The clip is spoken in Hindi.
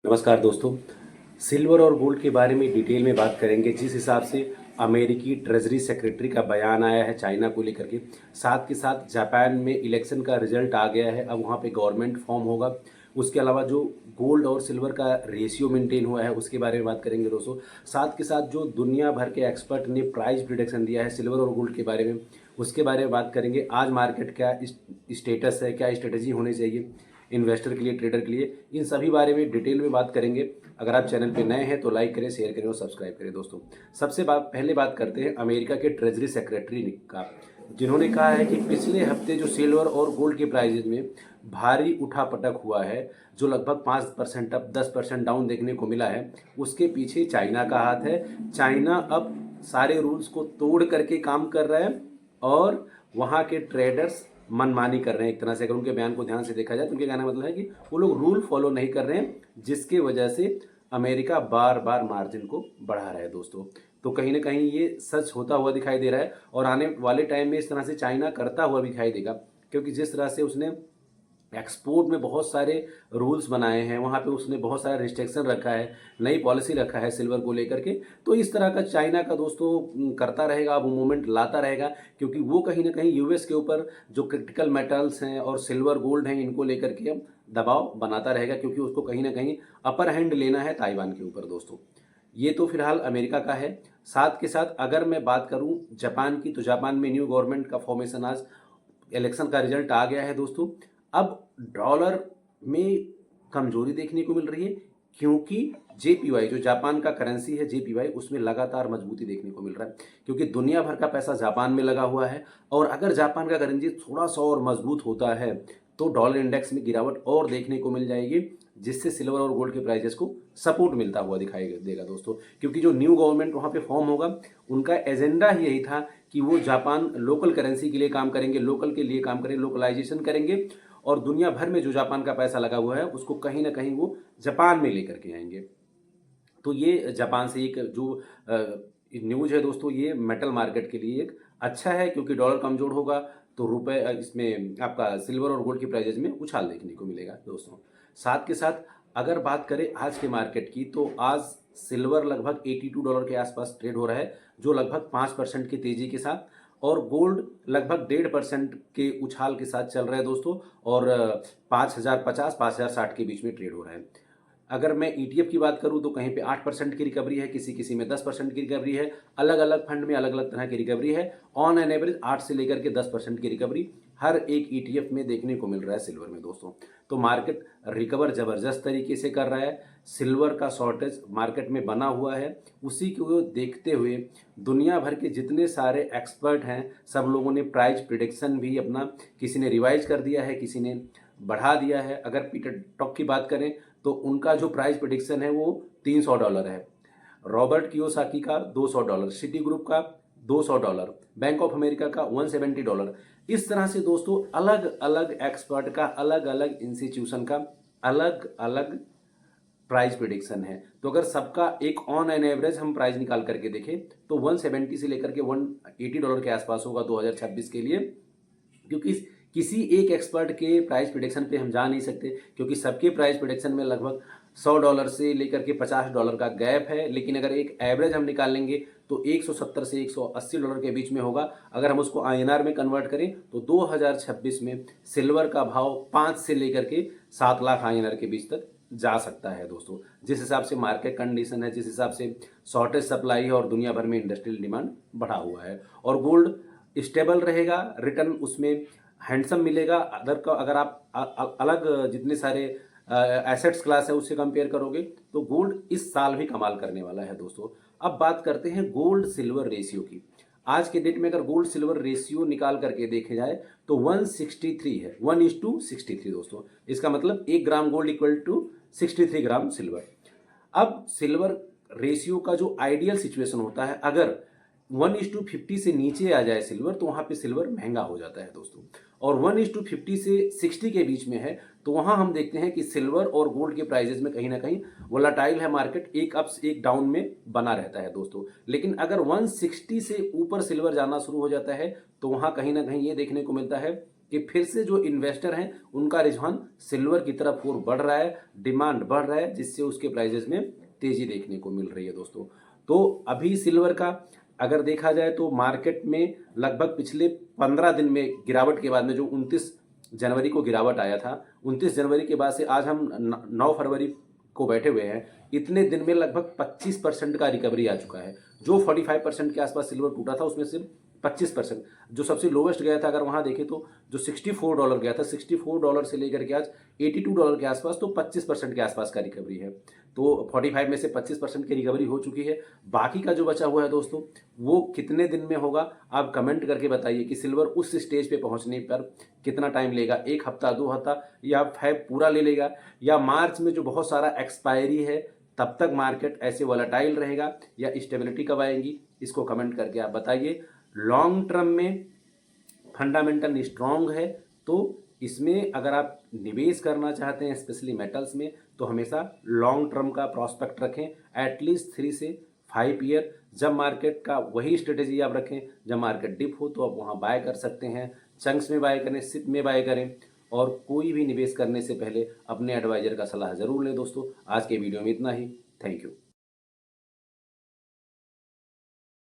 नमस्कार दोस्तों। सिल्वर और गोल्ड के बारे में डिटेल में बात करेंगे। जिस हिसाब से अमेरिकी ट्रेजरी सेक्रेटरी का बयान आया है चाइना को लेकर के, साथ के साथ जापान में इलेक्शन का रिजल्ट आ गया है, अब वहाँ पे गवर्नमेंट फॉर्म होगा। उसके अलावा जो गोल्ड और सिल्वर का रेशियो मेंटेन हुआ है उसके बारे में बात करेंगे दोस्तों। साथ के साथ जो दुनिया भर के एक्सपर्ट ने प्राइस प्रिडिक्शन दिया है सिल्वर और गोल्ड के बारे में, उसके बारे में बात करेंगे। आज मार्केट क्या स्टेटस है, क्या स्ट्रेटजी होनी चाहिए इन्वेस्टर के लिए, ट्रेडर के लिए, इन सभी बारे में डिटेल में बात करेंगे। अगर आप चैनल पे नए हैं तो लाइक करें, शेयर करें और सब्सक्राइब करें दोस्तों। पहले बात करते हैं अमेरिका के ट्रेजरी सेक्रेटरी का, जिन्होंने कहा है कि पिछले हफ्ते जो सिल्वर और गोल्ड के प्राइजेज में भारी उठापटक हुआ है, जो लगभग 5% अप 10% डाउन देखने को मिला है, उसके पीछे चाइना का हाथ है। चाइना अब सारे रूल्स को तोड़ करके काम कर रहा है और वहाँ के ट्रेडर्स मनमानी कर रहे हैं एक तरह से। अगर उनके बयान को ध्यान से देखा जाए तो उनके कहने का मतलब है कि वो लोग रूल फॉलो नहीं कर रहे हैं, जिसके वजह से अमेरिका बार बार मार्जिन को बढ़ा रहा है दोस्तों। तो कहीं ना कहीं ये सच होता हुआ दिखाई दे रहा है और आने वाले टाइम में इस तरह से चाइना करता हुआ दिखाई देगा, क्योंकि जिस तरह से उसने एक्सपोर्ट में बहुत सारे रूल्स बनाए हैं, वहाँ पे उसने बहुत सारा रिस्ट्रिक्शन रखा है, नई पॉलिसी रखा है सिल्वर को लेकर के। तो इस तरह का चाइना का दोस्तों करता रहेगा, वो मूवमेंट लाता रहेगा, क्योंकि वो कहीं ना कहीं यूएस के ऊपर जो क्रिटिकल मेटल्स हैं और सिल्वर गोल्ड हैं इनको लेकर के अब दबाव बनाता रहेगा, क्योंकि उसको कहीं ना कहीं अपर हैंड लेना है ताइवान के ऊपर दोस्तों। ये तो फिलहाल अमेरिका का है। साथ के साथ अगर मैं बात करूं जापान की, तो जापान में न्यू गवर्नमेंट का फॉर्मेशन, आज इलेक्शन का रिजल्ट आ गया है दोस्तों। अब डॉलर में कमजोरी देखने को मिल रही है, क्योंकि जेपीवाई जो जापान का करेंसी है जेपीवाई, उसमें लगातार मजबूती देखने को मिल रहा है, क्योंकि दुनिया भर का पैसा जापान में लगा हुआ है। और अगर जापान का करेंसी थोड़ा सा और मजबूत होता है तो डॉलर इंडेक्स में गिरावट और देखने को मिल जाएगी, जिससे सिल्वर और गोल्ड के प्राइजेस को सपोर्ट मिलता हुआ दिखाई देगा दोस्तों। क्योंकि जो न्यू गवर्नमेंट वहाँ पे फॉर्म होगा, उनका एजेंडा ही यही था कि वो जापान लोकल करेंसी के लिए काम करेंगे, लोकल के लिए काम करेंगे, लोकलाइजेशन करेंगे, और दुनिया भर में जो जापान का पैसा लगा हुआ है उसको कहीं ना कहीं वो जापान में लेकर के आएंगे। तो ये जापान से एक जो न्यूज है दोस्तों, ये मेटल मार्केट के लिए एक अच्छा है, क्योंकि डॉलर कमजोर होगा तो रुपए इसमें आपका सिल्वर और गोल्ड की प्राइजेज में उछाल देखने को मिलेगा दोस्तों। साथ के साथ अगर बात करें आज के मार्केट की, तो आज सिल्वर लगभग $82 के आसपास ट्रेड हो रहा है, जो लगभग 5% की तेजी के साथ, और गोल्ड लगभग 1.5% के उछाल के साथ चल रहा है दोस्तों, और 5050 5060 के बीच में ट्रेड हो रहा है। अगर मैं ईटीएफ की बात करूं तो कहीं पे 8% की रिकवरी है, किसी किसी में 10% की रिकवरी है, अलग अलग फंड में अलग अलग तरह की रिकवरी है। ऑन एन एवरेज 8 से लेकर के 10% की रिकवरी हर एक ईटीएफ में देखने को मिल रहा है सिल्वर में दोस्तों। तो मार्केट रिकवर जबरदस्त तरीके से कर रहा है। सिल्वर का शॉर्टेज मार्केट में बना हुआ है, उसी को देखते हुए दुनिया भर के जितने सारे एक्सपर्ट हैं सब लोगों ने प्राइस प्रिडिक्शन भी अपना, किसी ने रिवाइज कर दिया है, किसी ने बढ़ा दिया है। अगर पीटर टॉक की बात करें तो उनका जो प्राइस प्रिडिक्शन है वो $300 है, रॉबर्ट कियोसाकी का $200, सिटी ग्रुप का $200, बैंक ऑफ अमेरिका का $170। इस तरह से दोस्तों अलग अलग एक्सपर्ट का, अलग अलग इंस्टीट्यूशन का अलग अलग प्राइस प्रिडिक्शन है। तो अगर सबका एक ऑन एन एवरेज हम प्राइस निकाल करके देखें तो 170 से लेकर के $180 के आसपास होगा 2026 के लिए। क्योंकि किसी एक एक्सपर्ट के प्राइस प्रिडिक्शन पे हम जा नहीं सकते, क्योंकि सबके प्राइस प्रिडिक्शन में लगभग $100 से लेकर के $50 का गैप है। लेकिन अगर एक एवरेज हम निकाल लेंगे तो 170 से $180 के बीच में होगा। अगर हम उसको आईएनआर में कन्वर्ट करें तो 2026 में सिल्वर का भाव 5 से लेकर के 7 लाख आईएनआर के बीच तक जा सकता है दोस्तों। जिस हिसाब से मार्केट कंडीशन है, जिस हिसाब से शॉर्टेज सप्लाई है और दुनिया भर में इंडस्ट्रियल डिमांड बढ़ा हुआ है, और गोल्ड स्टेबल रहेगा, रिटर्न उसमें हैंडसम मिलेगा। अदर का अगर आप अलग जितने सारे एसेट्स क्लास है उससे कंपेयर करोगे तो गोल्ड इस साल भी कमाल करने वाला है दोस्तों। अब बात करते हैं गोल्ड सिल्वर रेशियो की। आज के डेट में अगर गोल्ड सिल्वर रेशियो निकाल करके देखे जाए तो 163 है, 1:63 दोस्तों। इसका मतलब 1 gram gold equal to 63 gram silver. अब सिल्वर रेशियो का जो आइडियल सिचुएशन होता है, अगर 1:50 से नीचे आ जाए सिल्वर तो वहां पे सिल्वर महंगा हो जाता है दोस्तों, और 1:50 से 60 के बीच में है तो वहां हम देखते हैं कि सिल्वर और गोल्ड के प्राइजेस में कहीं ना कहीं वोलाटाइल है मार्केट, एक अप्स एक डाउन में बना रहता है दोस्तों। लेकिन अगर 160 से ऊपर सिल्वर जाना शुरू हो जाता है तो वहां कहीं ना कहीं ये देखने को मिलता है कि फिर से जो इन्वेस्टर हैं उनका रुझान सिल्वर की तरफ और बढ़ रहा है, डिमांड बढ़ रहा है, जिससे उसके प्राइजेस में तेजी देखने को मिल रही है दोस्तों। तो अभी सिल्वर का अगर देखा जाए तो मार्केट में लगभग पिछले 15 दिन में गिरावट के बाद में जो 29 जनवरी को गिरावट आया था, 29 जनवरी के बाद से आज हम 9 फरवरी को बैठे हुए हैं, इतने दिन में लगभग 25% का रिकवरी आ चुका है। जो 45% के आसपास सिल्वर टूटा था उसमें सिर्फ 25%, जो सबसे लोवेस्ट गया था अगर वहाँ देखें तो जो $64 गया था, $64 से लेकर के आज $82 के आसपास, तो 25% के आसपास का रिकवरी है। तो 45 में से 25% की रिकवरी हो चुकी है। बाकी का जो बचा हुआ है दोस्तों वो कितने दिन में होगा, आप कमेंट करके बताइए कि सिल्वर उस स्टेज पे पहुंचने पर कितना टाइम लेगा, 1 हफ्ता, 2 हफ्ता, या फैब पूरा ले लेगा, या मार्च में जो बहुत सारा एक्सपायरी है तब तक मार्केट ऐसे वोलेटाइल रहेगा, या स्टेबिलिटी कब आएगी, इसको कमेंट करके आप बताइए। लॉन्ग टर्म में फंडामेंटल स्ट्रांग है, तो इसमें अगर आप निवेश करना चाहते हैं स्पेशली मेटल्स में, तो हमेशा लॉन्ग टर्म का प्रॉस्पेक्ट रखें, एटलीस्ट 3 से 5 ईयर। जब मार्केट का वही स्ट्रेटेजी आप रखें, जब मार्केट डिप हो तो आप वहाँ बाय कर सकते हैं, चंक्स में बाय करें, सिप में बाय करें, और कोई भी निवेश करने से पहले अपने एडवाइजर का सलाह जरूर लें दोस्तों। आज के वीडियो में इतना ही, थैंक यू।